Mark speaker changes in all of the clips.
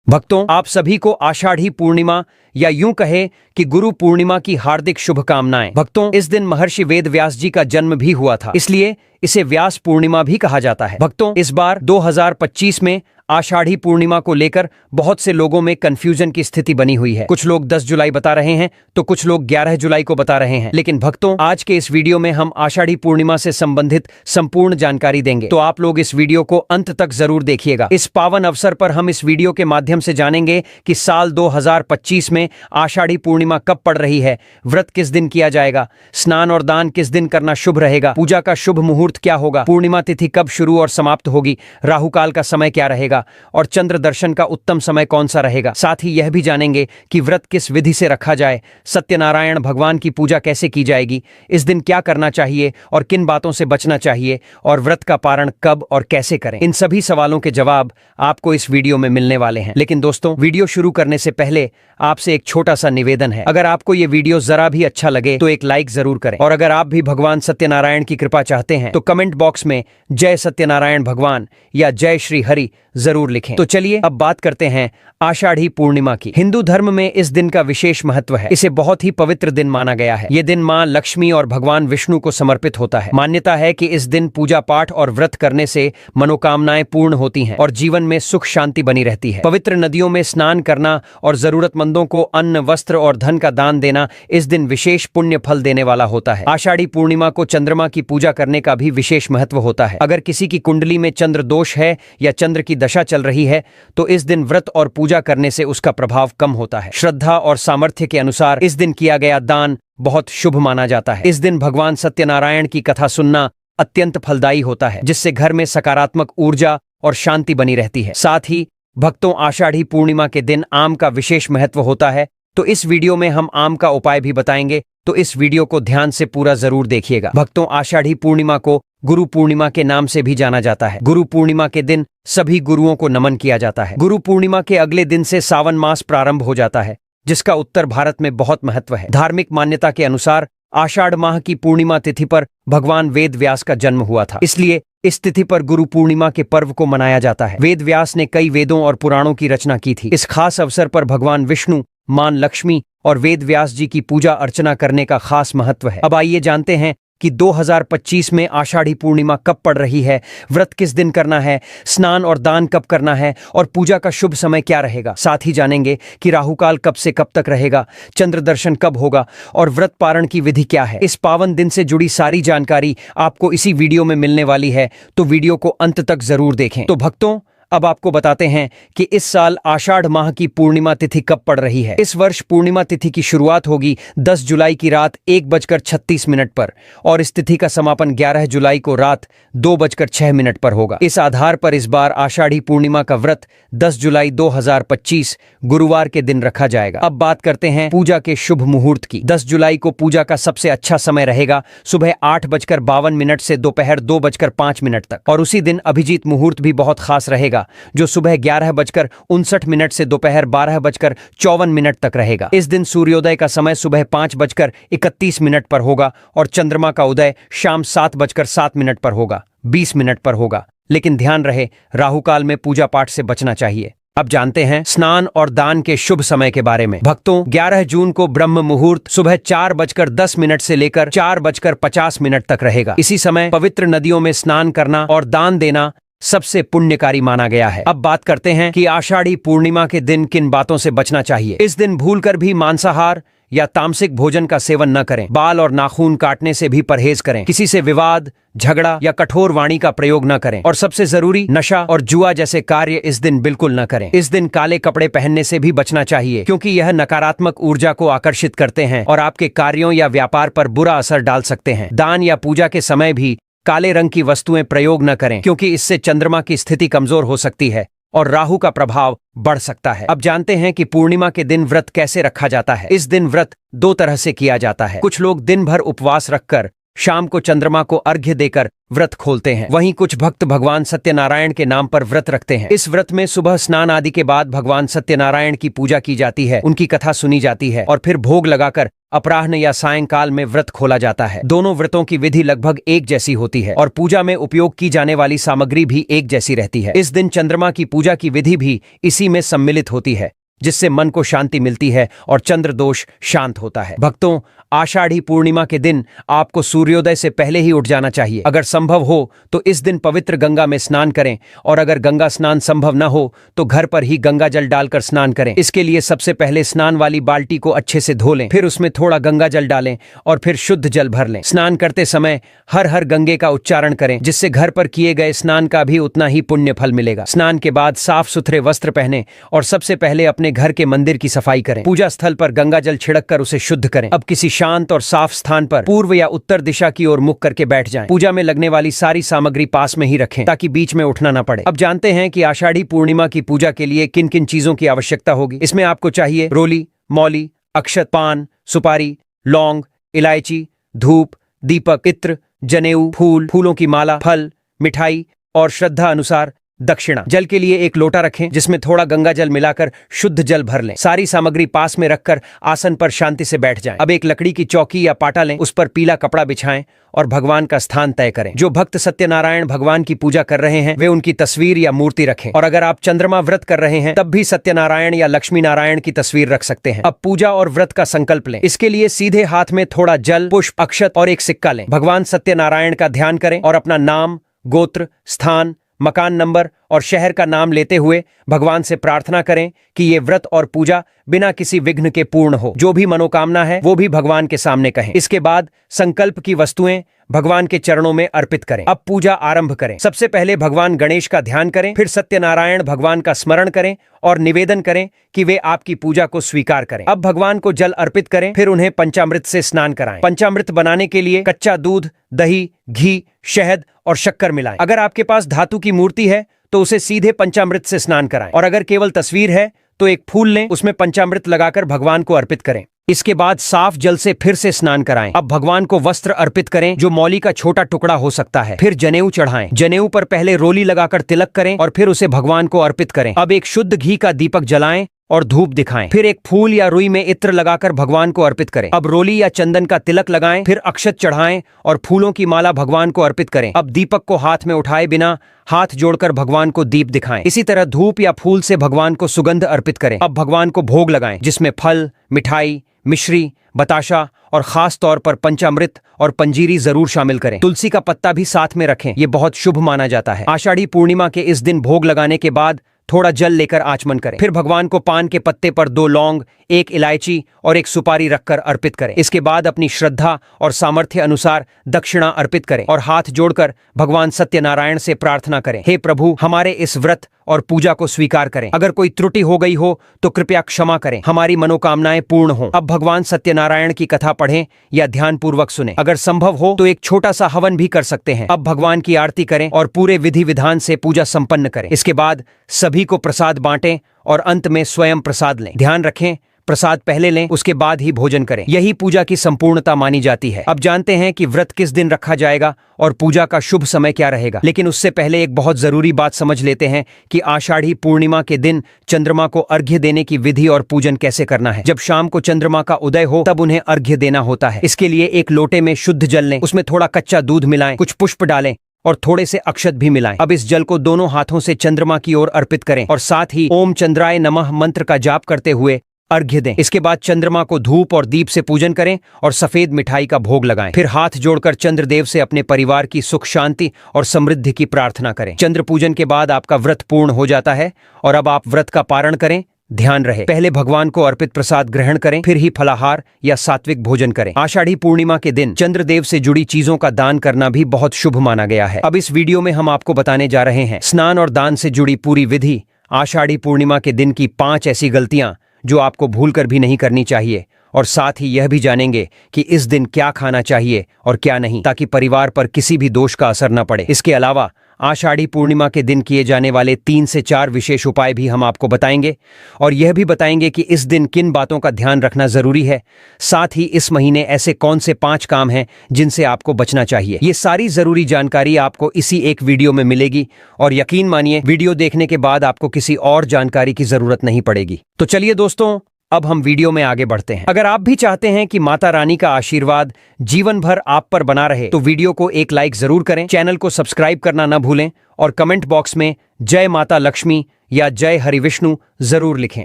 Speaker 1: भक्तों, आप सभी को आषाढ़ी पूर्णिमा या यूं कहे कि गुरु पूर्णिमा की हार्दिक शुभकामनाएं। भक्तों, इस दिन महर्षि वेद व्यास जी का जन्म भी हुआ था, इसलिए इसे व्यास पूर्णिमा भी कहा जाता है। भक्तों, इस बार 2025 में आषाढ़ी पूर्णिमा को लेकर बहुत से लोगों में कंफ्यूजन की स्थिति बनी हुई है। कुछ लोग 10 जुलाई बता रहे हैं तो कुछ लोग 11 जुलाई को बता रहे हैं। लेकिन भक्तों, आज के इस वीडियो में हम आषाढ़ी पूर्णिमा से संबंधित संपूर्ण जानकारी देंगे, तो आप लोग इस वीडियो को अंत तक जरूर देखिएगा। इस पावन अवसर पर हम इस वीडियो के माध्यम से जानेंगे कि साल 2025 में आषाढ़ी पूर्णिमा कब पड़ रही है, व्रत किस दिन किया जाएगा, स्नान और दान किस दिन करना शुभ रहेगा, पूजा का शुभ मुहूर्त क्या होगा, पूर्णिमा तिथि कब शुरू और समाप्त होगी, राहु काल का समय क्या रहेगा और चंद्र दर्शन का उत्तम समय कौन सा रहेगा। साथ ही यह भी जानेंगे कि व्रत किस विधि से रखा जाए, सत्यनारायण भगवान की पूजा कैसे की जाएगी, इस दिन क्या करना चाहिए और किन बातों से बचना चाहिए, और व्रत का पारण कब और कैसे करें। इन सभी सवालों के जवाब आपको इस वीडियो में मिलने वाले हैं। लेकिन दोस्तों, वीडियो शुरू करने से पहले आपसे एक छोटा सा निवेदन है। अगर आपको ये वीडियो जरा भी अच्छा लगे तो एक लाइक जरूर करें, और अगर आप भी भगवान सत्यनारायण की कृपा चाहते हैं तो कमेंट बॉक्स में जय सत्यनारायण भगवान या जय श्री हरि जरूर लिखें। तो चलिए अब बात करते हैं आषाढ़ी पूर्णिमा की। हिंदू धर्म में इस दिन का विशेष महत्व है। इसे बहुत ही पवित्र दिन माना गया है। ये दिन मां लक्ष्मी और भगवान विष्णु को समर्पित होता है। मान्यता है कि इस दिन पूजा पाठ और व्रत करने से मनोकामनाएं पूर्ण होती हैं और जीवन में सुख शांति बनी रहती है। पवित्र नदियों में स्नान करना और जरूरतमंदों को अन्न, वस्त्र और धन का दान देना इस दिन विशेष पुण्य फल देने वाला होता है। आषाढ़ी पूर्णिमा को चंद्रमा की पूजा करने का भी विशेष महत्व होता है। अगर किसी की कुंडली में चंद्र दोष है या चंद्र की दशा चल रही है तो इस दिन व्रत और पूजा करने से उसका प्रभाव कम होता है। श्रद्धा और सामर्थ्य के अनुसार इस दिन किया गया दान बहुत शुभ माना जाता है। इस दिन भगवान सत्यनारायण की कथा सुनना अत्यंत फलदायी होता है, जिससे घर में सकारात्मक ऊर्जा और शांति बनी रहती है। साथ ही भक्तों, आषाढ़ी पूर्णिमा के दिन आम का विशेष महत्व होता है, तो इस वीडियो में हम आम का उपाय भी बताएंगे, तो इस वीडियो को ध्यान से पूरा जरूर देखिएगा। भक्तों, आषाढ़ी पूर्णिमा को गुरु पूर्णिमा के नाम से भी जाना जाता है। गुरु पूर्णिमा के दिन सभी गुरुओं को नमन किया जाता है। गुरु पूर्णिमा के अगले दिन से सावन मास प्रारंभ हो जाता है, जिसका उत्तर भारत में बहुत महत्व है। धार्मिक मान्यता के अनुसार आषाढ़ माह की पूर्णिमा तिथि पर भगवान वेद व्यास का जन्म हुआ था, इसलिए इस तिथि पर गुरु पूर्णिमा के पर्व को मनाया जाता है। वेद व्यास ने कई वेदों और पुराणों की रचना की थी। इस खास अवसर पर भगवान विष्णु, मां लक्ष्मी और वेद व्यास जी की पूजा अर्चना करने का खास महत्व है। अब आइए जानते हैं कि 2025 में आषाढ़ी पूर्णिमा कब पड़ रही है, व्रत किस दिन करना है, स्नान और दान कब करना है और पूजा का शुभ समय क्या रहेगा। साथ ही जानेंगे कि राहु काल कब से कब तक रहेगा, चंद्र दर्शन कब होगा और व्रत पारण की विधि क्या है। इस पावन दिन से जुड़ी सारी जानकारी आपको इसी वीडियो में मिलने वाली है, तो वीडियो को अंत तक जरूर देखें। तो भक्तों, अब आपको बताते हैं कि इस साल आषाढ़ माह की पूर्णिमा तिथि कब पड़ रही है। इस वर्ष पूर्णिमा तिथि की शुरुआत होगी 10 जुलाई की रात 1:36 पर और इस तिथि का समापन 11 जुलाई को रात 2:06 पर होगा। इस आधार पर इस बार आषाढ़ी पूर्णिमा का व्रत 10 जुलाई 2025 गुरुवार के दिन रखा जाएगा। अब बात करते हैं पूजा के शुभ मुहूर्त की। 10 जुलाई को पूजा का सबसे अच्छा समय रहेगा सुबह 8:52 से दोपहर 2:05 तक, और उसी दिन अभिजीत मुहूर्त भी बहुत खास रहेगा, जो सुबह 11:59 से दोपहर 12:54 तक रहेगा। इस दिन सूर्योदय का समय सुबह 5:31 पर होगा और चंद्रमा का उदय शाम 7:07 पर होगा, 20 मिनट पर होगा। लेकिन ध्यान रहे, राहु काल में पूजा पाठ से बचना चाहिए। अब जानते हैं स्नान और दान के शुभ समय के बारे में। भक्तों, 11 जून को ब्रह्म मुहूर्त सुबह 4:10 से लेकर 4:50 तक रहेगा। इसी समय पवित्र नदियों में स्नान करना और दान देना सबसे पुण्यकारी माना गया है। अब बात करते हैं कि आषाढ़ी पूर्णिमा के दिन किन बातों से बचना चाहिए। इस दिन भूलकर भी मांसाहार या तामसिक भोजन का सेवन न करें। बाल और नाखून काटने से भी परहेज करें। किसी से विवाद, झगड़ा या कठोर वाणी का प्रयोग न करें, और सबसे जरूरी, नशा और जुआ जैसे कार्य इस दिन बिल्कुल न करें। इस दिन काले कपड़े पहनने से भी बचना चाहिए, क्योंकि यह नकारात्मक ऊर्जा को आकर्षित करते हैं और आपके कार्यों या व्यापार पर बुरा असर डाल सकते हैं। दान या पूजा के समय भी काले रंग की वस्तुएं प्रयोग न करें, क्योंकि इससे चंद्रमा की स्थिति कमजोर हो सकती है और राहु का प्रभाव बढ़ सकता है। अब जानते हैं कि पूर्णिमा के दिन व्रत कैसे रखा जाता है। इस दिन व्रत 2 तरह से किया जाता है। कुछ लोग दिन भर उपवास रखकर शाम को चंद्रमा को अर्घ्य देकर व्रत खोलते हैं। वहीं कुछ भक्त भगवान सत्यनारायण के नाम पर व्रत रखते हैं। इस व्रत में सुबह स्नान आदि के बाद भगवान सत्यनारायण की पूजा की जाती है, उनकी कथा सुनी जाती है और फिर भोग लगाकर अपराह्न या सायंकाल में व्रत खोला जाता है। दोनों व्रतों की विधि लगभग एक जैसी होती है और पूजा में उपयोग की जाने वाली सामग्री भी एक जैसी रहती है। इस दिन चंद्रमा की पूजा की विधि भी इसी में सम्मिलित होती है, जिससे मन को शांति मिलती है और चंद्र दोष शांत होता है। भक्तों, आषाढ़ी पूर्णिमा के दिन आपको सूर्योदय से पहले ही उठ जाना चाहिए। अगर संभव हो तो इस दिन पवित्र गंगा में स्नान करें और अगर गंगा स्नान संभव न हो तो घर पर ही गंगा जल डालकर स्नान करें। इसके लिए सबसे पहले स्नान वाली बाल्टी को अच्छे से धो लें, फिर उसमें थोड़ा गंगा जल डालें और फिर शुद्ध जल भर लें। स्नान करते समय हर हर गंगे का उच्चारण करें, जिससे घर पर किए गए स्नान का भी उतना ही पुण्य फल मिलेगा। स्नान के बाद साफ सुथरे वस्त्र पहने और सबसे पहले अपने घर के मंदिर की सफाई करें। पूजा स्थल पर गंगा जल छिड़क कर उसे शुद्ध करें। अब किसी शांत और साफ स्थान पर पूर्व या उत्तर दिशा की ओर मुख करके बैठ जाएं। पूजा में लगने वाली सारी सामग्री पास में ही रखें ताकि बीच में उठना न पड़े। अब जानते हैं कि आषाढ़ी पूर्णिमा की पूजा के लिए किन किन चीजों की आवश्यकता होगी। इसमें आपको चाहिए रोली, मौली, अक्षत, पान, सुपारी, लौंग, इलायची, धूप, दीपक, इत्र, जनेऊ, फूल, फूलों की माला, फल, मिठाई और श्रद्धा अनुसार दक्षिणा। जल के लिए एक लोटा रखें जिसमें थोड़ा गंगा जल मिलाकर शुद्ध जल भर लें। सारी सामग्री पास में रखकर आसन पर शांति से बैठ जाएं। अब एक लकड़ी की चौकी या पाटा लें, उस पर पीला कपड़ा बिछाएं और भगवान का स्थान तय करें। जो भक्त सत्यनारायण भगवान की पूजा कर रहे हैं वे उनकी तस्वीर या मूर्ति रखें और अगर आप चंद्रमा व्रत कर रहे हैं तब भी सत्यनारायण या लक्ष्मी नारायण की तस्वीर रख सकते हैं। अब पूजा और व्रत का संकल्प लें। इसके लिए सीधे हाथ में थोड़ा जल, पुष्प, अक्षत और एक सिक्का लें। भगवान सत्यनारायण का ध्यान करें और अपना नाम, गोत्र, स्थान, मकान नंबर और शहर का नाम लेते हुए भगवान से प्रार्थना करें कि ये व्रत और पूजा बिना किसी विघ्न के पूर्ण हो। जो भी मनोकामना है वो भी भगवान के सामने कहें। इसके बाद संकल्प की वस्तुएं भगवान के चरणों में अर्पित करें। अब पूजा आरंभ करें। सबसे पहले भगवान गणेश का ध्यान करें, फिर सत्यनारायण भगवान का स्मरण करें और निवेदन करें कि वे आपकी पूजा को स्वीकार करें। अब भगवान को जल अर्पित करें, फिर उन्हें पंचामृत से स्नान कराएं। पंचामृत बनाने के लिए कच्चा दूध, दही, घी, शहद और शक्कर मिलाएं। अगर आपके पास धातु की मूर्ति है तो उसे सीधे पंचामृत से स्नान कराएं और अगर केवल तस्वीर है तो एक फूल लें, उसमें पंचामृत लगाकर भगवान को अर्पित करें। इसके बाद साफ जल से फिर से स्नान कराएं। अब भगवान को वस्त्र अर्पित करें जो मौली का छोटा टुकड़ा हो सकता है। फिर जनेऊ चढ़ाएं। जनेऊ पर पहले रोली लगाकर तिलक करें और फिर उसे भगवान को अर्पित करें। अब एक शुद्ध घी का दीपक जलाएं और धूप दिखाएं। फिर एक फूल या रुई में इत्र लगाकर भगवान को अर्पित करें। अब रोली या चंदन का तिलक लगाएं, फिर अक्षत चढ़ाएं और फूलों की माला भगवान को अर्पित करें। अब दीपक को हाथ में उठाए बिना हाथ जोड़कर भगवान को दीप दिखाएं। इसी तरह धूप या फूल से भगवान को सुगंध अर्पित करें। अब भगवान को भोग लगाएं जिसमें फल, मिठाई, मिश्री, बताशा और खास तौर पर पंचामृत और पंजीरी जरूर शामिल करें। तुलसी का पत्ता भी साथ में रखें, ये बहुत शुभ माना जाता है। आषाढ़ी पूर्णिमा के इस दिन भोग लगाने के बाद थोड़ा जल लेकर आचमन करें। फिर भगवान को पान के पत्ते पर 2 लौंग, 1 इलायची और 1 सुपारी रखकर अर्पित करें। इसके बाद अपनी श्रद्धा और सामर्थ्य अनुसार दक्षिणा अर्पित करें और हाथ जोड़कर भगवान सत्यनारायण से प्रार्थना करें, हे प्रभु, हमारे इस व्रत और पूजा को स्वीकार करें। अगर कोई त्रुटि हो गई हो तो कृपया क्षमा करें, हमारी मनोकामनाएं पूर्ण हों। अब भगवान सत्यनारायण की कथा पढ़ें या ध्यान पूर्वक सुनें। अगर संभव हो तो एक छोटा सा हवन भी कर सकते हैं। अब भगवान की आरती करें और पूरे विधि विधान से पूजा संपन्न करें। इसके बाद सभी को प्रसाद बांटें और अंत में स्वयं प्रसाद लें। ध्यान रखें, प्रसाद पहले लें, उसके बाद ही भोजन करें। यही पूजा की संपूर्णता मानी जाती है। अब जानते हैं कि व्रत किस दिन रखा जाएगा और पूजा का शुभ समय क्या रहेगा। लेकिन उससे पहले एक बहुत जरूरी बात समझ लेते हैं कि आषाढ़ी पूर्णिमा के दिन चंद्रमा को अर्घ्य देने की विधि और पूजन कैसे करना है। जब शाम को चंद्रमा का उदय हो तब उन्हें अर्घ्य देना होता है। इसके लिए एक लोटे में शुद्ध जल लें, उसमें थोड़ा कच्चा दूध मिलाएं, कुछ पुष्प डालें और थोड़े से अक्षत भी मिलाएं। अब इस जल को दोनों हाथों से चंद्रमा की ओर अर्पित करें और साथ ही ओम चंद्राय नमः मंत्र का जाप करते हुए अर्घ्य दें। इसके बाद चंद्रमा को धूप और दीप से पूजन करें और सफेद मिठाई का भोग लगाएं। फिर हाथ जोड़कर चंद्रदेव से अपने परिवार की सुख शांति और समृद्धि की प्रार्थना करें। चंद्र पूजन के बाद आपका व्रत पूर्ण हो जाता है और अब आप व्रत का पारण करें। ध्यान रहे, पहले भगवान को अर्पित प्रसाद ग्रहण करें, फिर ही फलाहार या सात्विक भोजन करें। आषाढ़ी पूर्णिमा के दिन चंद्रदेव से जुड़ी चीजों का दान करना भी बहुत शुभ माना गया है। अब इस वीडियो में हम आपको बताने जा रहे हैं स्नान और दान से जुड़ी पूरी विधि। आषाढ़ी पूर्णिमा के दिन की 5 ऐसी गलतियां जो आपको भूलकर भी नहीं करनी चाहिए और साथ ही यह भी जानेंगे कि इस दिन क्या खाना चाहिए और क्या नहीं, ताकि परिवार पर किसी भी दोष का असर न पड़े। इसके अलावा आषाढ़ी पूर्णिमा के दिन किए जाने वाले 3 से 4 विशेष उपाय भी हम आपको बताएंगे और यह भी बताएंगे कि इस दिन किन बातों का ध्यान रखना जरूरी है। साथ ही इस महीने ऐसे कौन से 5 काम हैं जिनसे आपको बचना चाहिए। ये सारी जरूरी जानकारी आपको इसी एक वीडियो में मिलेगी और यकीन मानिए वीडियो देखने के बाद आपको किसी और जानकारी की जरूरत नहीं पड़ेगी। तो चलिए दोस्तों, अब हम वीडियो में आगे बढ़ते हैं। अगर आप भी चाहते हैं कि माता रानी का आशीर्वाद जीवन भर आप पर बना रहे तो वीडियो को एक लाइक जरूर करें, चैनल को सब्सक्राइब करना न भूलें और कमेंट बॉक्स में जय माता लक्ष्मी या जय हरि विष्णु जरूर लिखें।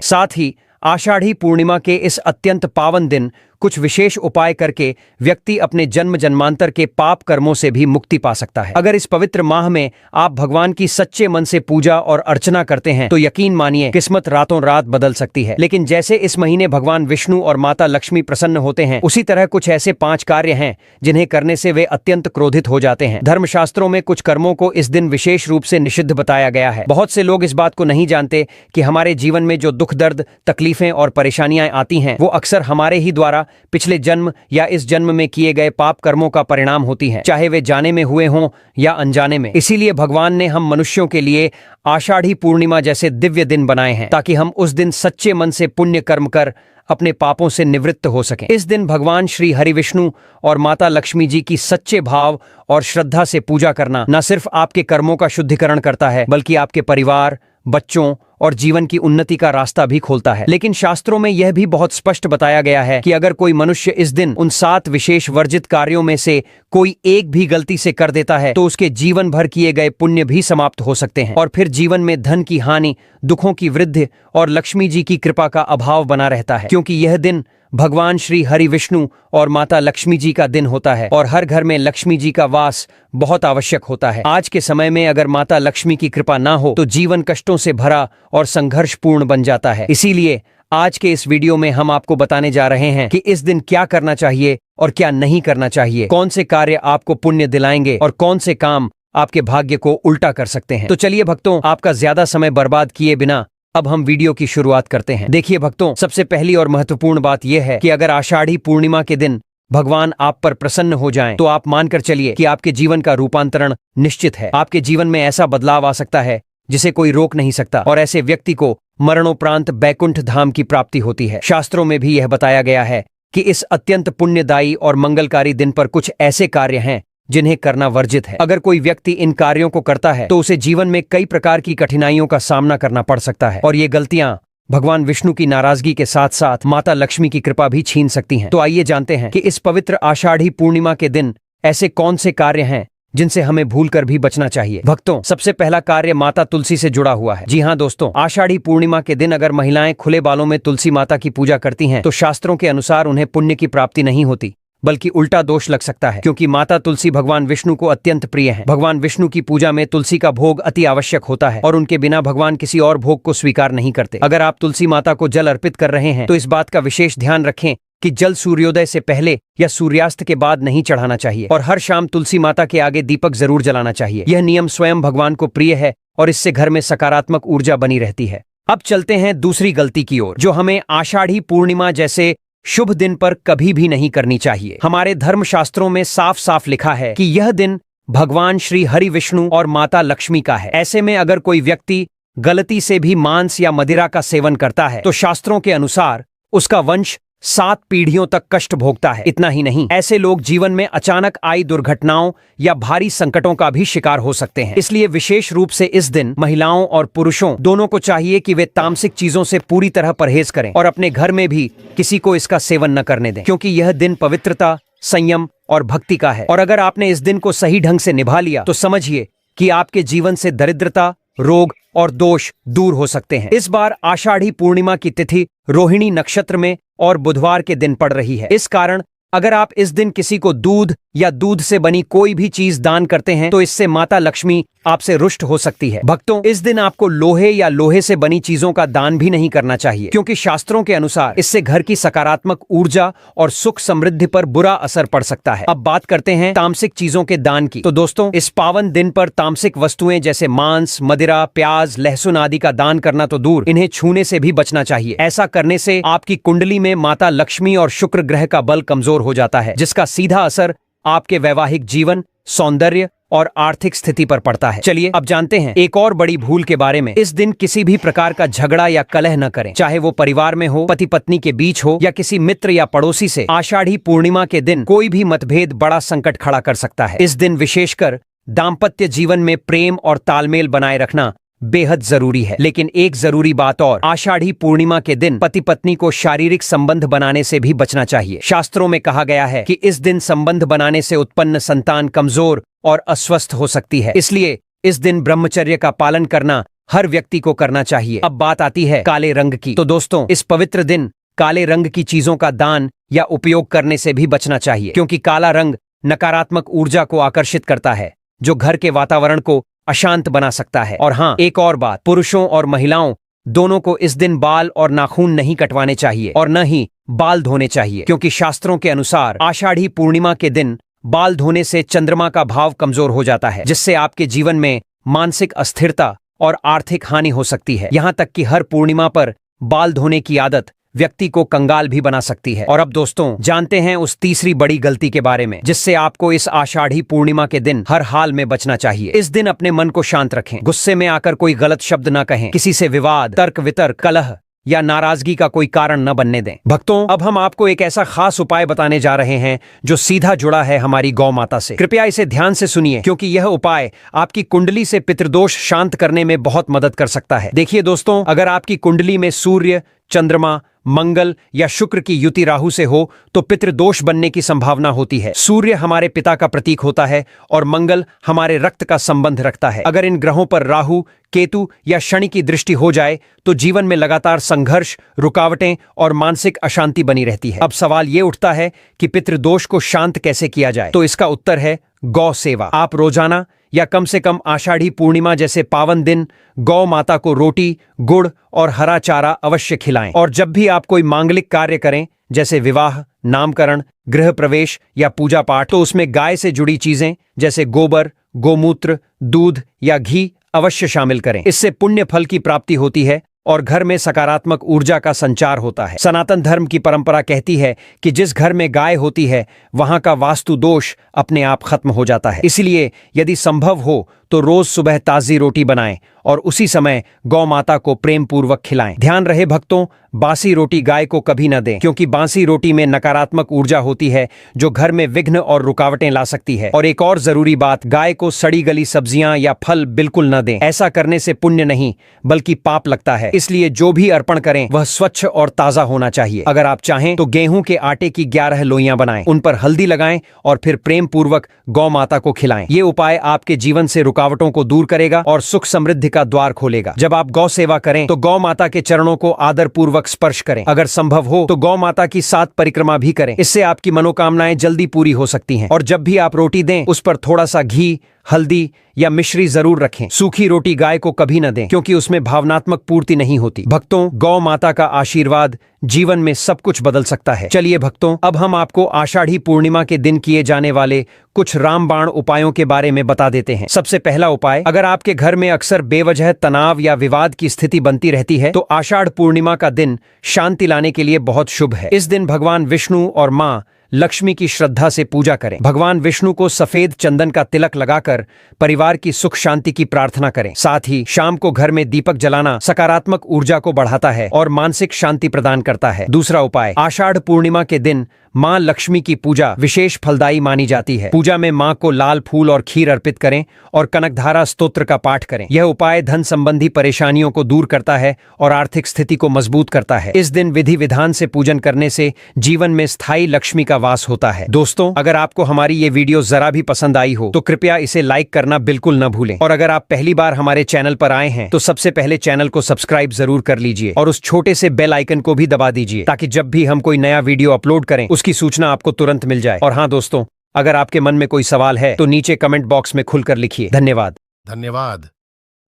Speaker 1: साथ ही आषाढ़ी पूर्णिमा के इस अत्यंत पावन दिन कुछ विशेष उपाय करके व्यक्ति अपने जन्म जन्मांतर के पाप कर्मों से भी मुक्ति पा सकता है। अगर इस पवित्र माह में आप भगवान की सच्चे मन से पूजा और अर्चना करते हैं तो यकीन मानिए किस्मत रातों रात बदल सकती है। लेकिन जैसे इस महीने भगवान विष्णु और माता लक्ष्मी प्रसन्न होते हैं, उसी तरह कुछ ऐसे 5 कार्य हैं जिन्हें करने से वे अत्यंत क्रोधित हो जाते हैं। धर्मशास्त्रों में कुछ कर्मों को इस दिन विशेष रूप से निषिद्ध बताया गया है। बहुत से लोग इस बात को नहीं जानते कि हमारे जीवन में जो दुख दर्द तकलीफें और परेशानियां आती हैं वो अक्सर हमारे ही द्वारा पिछले जन्म या इस जन्म में किए गए पाप कर्मों का परिणाम होती हैं, चाहे वे जाने में हुए हों या अनजाने में। इसीलिए भगवान ने हम मनुष्यों के लिए आषाढ़ी पूर्णिमा जैसे दिव्य दिन बनाए हैं ताकि हम उस दिन सच्चे मन से पुण्य कर्म कर अपने पापों से निवृत्त हो सकें। इस दिन भगवान श्री हरि विष्णु और माता लक्ष्मी जी की सच्चे भाव और श्रद्धा से पूजा करना न सिर्फ आपके कर्मों का शुद्धिकरण करता है बल्कि आपके परिवार, बच्चों और जीवन की उन्नति का रास्ता भी खोलता है। लेकिन शास्त्रों में यह भी बहुत स्पष्ट बताया गया है कि अगर कोई मनुष्य इस दिन उन 7 विशेष वर्जित कार्यों में से कोई एक भी गलती से कर देता है तो उसके जीवन भर किए गए पुण्य भी समाप्त हो सकते हैं और फिर जीवन में धन की हानि, दुखों की वृद्धि और लक्ष्मी जी की कृपा का अभाव बना रहता है, क्योंकि यह दिन भगवान श्री हरि विष्णु और माता लक्ष्मी जी का दिन होता है और हर घर में लक्ष्मी जी का वास बहुत आवश्यक होता है। आज के समय में अगर माता लक्ष्मी की कृपा ना हो तो जीवन कष्टों से भरा और संघर्षपूर्ण बन जाता है। इसीलिए आज के इस वीडियो में हम आपको बताने जा रहे हैं कि इस दिन क्या करना चाहिए और क्या नहीं करना चाहिए, कौन से कार्य आपको पुण्य दिलाएंगे और कौन से काम आपके भाग्य को उल्टा कर सकते हैं। तो चलिए भक्तों, आपका ज्यादा समय बर्बाद किए बिना अब हम वीडियो की शुरुआत करते हैं। देखिए भक्तों, सबसे पहली और महत्वपूर्ण बात यह है कि अगर आषाढ़ी पूर्णिमा के दिन भगवान आप पर प्रसन्न हो जाएं, तो आप मानकर चलिए कि आपके जीवन का रूपांतरण निश्चित है। आपके जीवन में ऐसा बदलाव आ सकता है जिसे कोई रोक नहीं सकता और ऐसे व्यक्ति को मरणोपरांत बैकुंठ धाम की प्राप्ति होती है। शास्त्रों में भी यह बताया गया है कि इस अत्यंत पुण्यदायी और मंगलकारी दिन पर कुछ ऐसे कार्य हैं जिन्हें करना वर्जित है। अगर कोई व्यक्ति इन कार्यों को करता है तो उसे जीवन में कई प्रकार की कठिनाइयों का सामना करना पड़ सकता है और ये गलतियां भगवान विष्णु की नाराजगी के साथ साथ माता लक्ष्मी की कृपा भी छीन सकती हैं। तो आइए जानते हैं कि इस पवित्र आषाढ़ी पूर्णिमा के दिन ऐसे कौन से कार्य हैं जिनसे हमें भूलकर भी बचना चाहिए। भक्तों, सबसे पहला कार्य माता तुलसी से जुड़ा हुआ है। जी हाँ दोस्तों, आषाढ़ी पूर्णिमा के दिन अगर महिलाएं खुले बालों में तुलसी माता की पूजा करती हैं तो शास्त्रों के अनुसार उन्हें पुण्य की प्राप्ति नहीं होती बल्कि उल्टा दोष लग सकता है, क्योंकि माता तुलसी भगवान विष्णु को अत्यंत प्रिय है। भगवान विष्णु की पूजा में तुलसी का भोग अति आवश्यक होता है और उनके बिना भगवान किसी और भोग को स्वीकार नहीं करते। अगर आप तुलसी माता को जल अर्पित कर रहे हैं तो इस बात का विशेष ध्यान रखें कि जल सूर्योदय से पहले या सूर्यास्त के बाद नहीं चढ़ाना चाहिए और हर शाम तुलसी माता के आगे दीपक जरूर जलाना चाहिए। यह नियम स्वयं भगवान को प्रिय है और इससे घर में सकारात्मक ऊर्जा बनी रहती है। अब चलते हैं दूसरी गलती की ओर, जो हमें आषाढ़ी पूर्णिमा जैसे शुभ दिन पर कभी भी नहीं करनी चाहिए। हमारे धर्मशास्त्रों में साफ साफ लिखा है कि यह दिन भगवान श्री हरि विष्णु और माता लक्ष्मी का है। ऐसे में अगर कोई व्यक्ति गलती से भी मांस या मदिरा का सेवन करता है तो शास्त्रों के अनुसार उसका वंश 7 पीढ़ियों तक कष्ट भोगता है। इतना ही नहीं, ऐसे लोग जीवन में अचानक आई दुर्घटनाओं या भारी संकटों का भी शिकार हो सकते हैं। इसलिए विशेष रूप से इस दिन महिलाओं और पुरुषों दोनों को चाहिए कि वे तामसिक चीजों से पूरी तरह परहेज करें और अपने घर में भी किसी को इसका सेवन न करने दें, क्योंकि यह दिन पवित्रता, संयम और भक्ति का है। और अगर आपने इस दिन को सही ढंग से निभा लिया तो समझिए कि आपके जीवन से दरिद्रता, रोग और दोष दूर हो सकते हैं। इस बार आषाढ़ी पूर्णिमा की तिथि रोहिणी नक्षत्र में और बुधवार के दिन पड़ रही है। इस कारण अगर आप इस दिन किसी को दूध या दूध से बनी कोई भी चीज दान करते हैं तो इससे माता लक्ष्मी आपसे रुष्ट हो सकती है। भक्तों, इस दिन आपको लोहे या लोहे से बनी चीजों का दान भी नहीं करना चाहिए, क्योंकि शास्त्रों के अनुसार इससे घर की सकारात्मक ऊर्जा और सुख समृद्धि पर बुरा असर पड़ सकता है। अब बात करते हैं तामसिक चीजों के दान की। तो दोस्तों, इस पावन दिन पर तामसिक वस्तुएं जैसे मांस, मदिरा, प्याज, लहसुन आदि का दान करना तो दूर, इन्हें छूने से भी बचना चाहिए। ऐसा करने से आपकी कुंडली में माता लक्ष्मी और शुक्र ग्रह का बल कमजोर हो जाता है, जिसका सीधा असर आपके वैवाहिक जीवन, सौंदर्य और आर्थिक स्थिति पर पड़ता है। चलिए अब जानते हैं एक और बड़ी भूल के बारे में। इस दिन किसी भी प्रकार का झगड़ा या कलह न करें, चाहे वो परिवार में हो, पति पत्नी के बीच हो या किसी मित्र या पड़ोसी से। आषाढ़ी पूर्णिमा के दिन कोई भी मतभेद बड़ा संकट खड़ा कर सकता है। इस दिन विशेषकर दाम्पत्य जीवन में प्रेम और तालमेल बनाए रखना बेहद जरूरी है। लेकिन एक जरूरी बात और, आषाढ़ी पूर्णिमा के दिन पति पत्नी को शारीरिक संबंध बनाने से भी बचना चाहिए। शास्त्रों में कहा गया है कि इस दिन संबंध बनाने से उत्पन्न संतान कमजोर और अस्वस्थ हो सकती है। इसलिए इस दिन ब्रह्मचर्य का पालन करना हर व्यक्ति को करना चाहिए। अब बात आती है काले रंग की। तो दोस्तों, इस पवित्र दिन काले रंग की चीजों का दान या उपयोग करने से भी बचना चाहिए, क्योंकि काला रंग नकारात्मक ऊर्जा को आकर्षित करता है, जो घर के वातावरण को अशांत बना सकता है। और हाँ, एक और बात, पुरुषों और महिलाओं दोनों को इस दिन बाल और नाखून नहीं कटवाने चाहिए और न ही बाल धोने चाहिए, क्योंकि शास्त्रों के अनुसार आषाढ़ी पूर्णिमा के दिन बाल धोने से चंद्रमा का भाव कमजोर हो जाता है, जिससे आपके जीवन में मानसिक अस्थिरता और आर्थिक हानि हो सकती है। यहां तक कि हर पूर्णिमा पर बाल धोने की आदत व्यक्ति को कंगाल भी बना सकती है। और अब दोस्तों, जानते हैं उस तीसरी बड़ी गलती के बारे में, जिससे आपको इस आषाढ़ी पूर्णिमा के दिन हर हाल में बचना चाहिए। इस दिन अपने मन को शांत रखें, गुस्से में आकर कोई गलत शब्द न कहें, किसी से विवाद, तर्क वितर्क, कलह या नाराजगी का कोई कारण न बनने दें। भक्तों, अब हम आपको एक ऐसा खास उपाय बताने जा रहे हैं जो सीधा जुड़ा है हमारी गौ माता से। कृपया इसे ध्यान से सुनिए, क्योंकि यह उपाय आपकी कुंडली से पितृदोष शांत करने में बहुत मदद कर सकता है। देखिए दोस्तों, अगर आपकी कुंडली में सूर्य, चंद्रमा, मंगल या शुक्र की युति राहु से हो तो पितृदोष बनने की संभावना होती है। सूर्य हमारे पिता का प्रतीक होता है और मंगल हमारे रक्त का संबंध रखता है। अगर इन ग्रहों पर राहु, केतु या शनि की दृष्टि हो जाए तो जीवन में लगातार संघर्ष, रुकावटें और मानसिक अशांति बनी रहती है। अब सवाल ये उठता है कि पितृदोष को शांत कैसे किया जाए। तो इसका उत्तर है गौ सेवा। आप रोजाना या कम से कम आषाढ़ी पूर्णिमा जैसे पावन दिन गौ माता को रोटी, गुड़ और हरा चारा अवश्य खिलाएं। और जब भी आप कोई मांगलिक कार्य करें, जैसे विवाह, नामकरण, गृह प्रवेश या पूजा पाठ, तो उसमें गाय से जुड़ी चीजें जैसे गोबर, गोमूत्र, दूध या घी अवश्य शामिल करें। इससे पुण्य फल की प्राप्ति होती है और घर में सकारात्मक ऊर्जा का संचार होता है। सनातन धर्म की परंपरा कहती है कि जिस घर में गाय होती है वहां का वास्तु दोष अपने आप खत्म हो जाता है। इसलिए यदि संभव हो तो रोज सुबह ताजी रोटी बनाएं और उसी समय गौ माता को प्रेम पूर्वक खिलाएं। ध्यान रहे भक्तों, बासी रोटी गाय को कभी न दें, क्योंकि बासी रोटी में नकारात्मक ऊर्जा होती है जो घर में विघ्न और रुकावटें ला सकती है। और एक और जरूरी बात, गाय को सड़ी गली सब्जियां या फल बिल्कुल न दें। ऐसा करने से पुण्य नहीं बल्कि पाप लगता है। इसलिए जो भी अर्पण करें वह स्वच्छ और ताजा होना चाहिए। अगर आप चाहें तो गेहूं के आटे की 11 लोइयां बनाएं, उन पर हल्दी लगाएं और फिर प्रेम पूर्वक गौ माता को खिलाएं। ये उपाय आपके जीवन से रुकावटों को दूर करेगा और सुख समृद्धि का द्वार खोलेगा। जब आप गौ सेवा करें तो गौ माता के चरणों को आदर पूर्वक स्पर्श करें। अगर संभव हो तो गौ माता की 7 परिक्रमा भी करें। इससे आपकी मनोकामनाएं जल्दी पूरी हो सकती हैं। और जब भी आप रोटी दें उस पर थोड़ा सा घी, हल्दी या मिश्री जरूर रखें। सूखी रोटी गाय को कभी न दें, क्योंकि उसमें भावनात्मक पूर्ति नहीं होती। भक्तों, गौ माता का आशीर्वाद जीवन में सब कुछ बदल सकता है। चलिए भक्तों, अब हम आपको आषाढ़ी पूर्णिमा के दिन किए जाने वाले कुछ रामबाण उपायों के बारे में बता देते हैं। सबसे पहला उपाय, अगर आपके घर में अक्सर बेवजह तनाव या विवाद की स्थिति बनती रहती है तो आषाढ़ पूर्णिमा का दिन शांति लाने के लिए बहुत शुभ है। इस दिन भगवान विष्णु और माँ लक्ष्मी की श्रद्धा से पूजा करें। भगवान विष्णु को सफेद चंदन का तिलक लगाकर परिवार की सुख शांति की प्रार्थना करें। साथ ही शाम को घर में दीपक जलाना सकारात्मक ऊर्जा को बढ़ाता है और मानसिक शांति प्रदान करता है। दूसरा उपाय, आषाढ़ पूर्णिमा के दिन मां लक्ष्मी की पूजा विशेष फलदायी मानी जाती है। पूजा में मां को लाल फूल और खीर अर्पित करें और कनकधारा स्तोत्र का पाठ करें। यह उपाय धन संबंधी परेशानियों को दूर करता है और आर्थिक स्थिति को मजबूत करता है। इस दिन विधि विधान से पूजन करने से जीवन में स्थायी लक्ष्मी का वास होता है। दोस्तों, अगर आपको हमारी ये वीडियो जरा भी पसंद आई हो तो कृपया इसे लाइक करना बिल्कुल न भूलें। और अगर आप पहली बार हमारे चैनल पर आए हैं तो सबसे पहले चैनल को सब्सक्राइब जरूर कर लीजिए और उस छोटे से बेल आइकन को भी दबा दीजिए, ताकि जब भी हम कोई नया वीडियो अपलोड करें उसकी सूचना आपको तुरंत मिल जाए। और हाँ दोस्तों, अगर आपके मन में कोई सवाल है तो नीचे कमेंट बॉक्स में खुलकर लिखिए। धन्यवाद।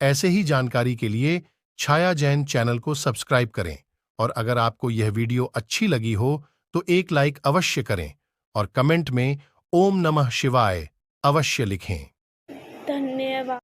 Speaker 2: ऐसे ही जानकारी के लिए छाया जैन चैनल को सब्सक्राइब करें और अगर आपको यह वीडियो अच्छी लगी हो तो एक लाइक अवश्य करें और कमेंट में ओम नमः शिवाय अवश्य लिखें।
Speaker 3: धन्यवाद।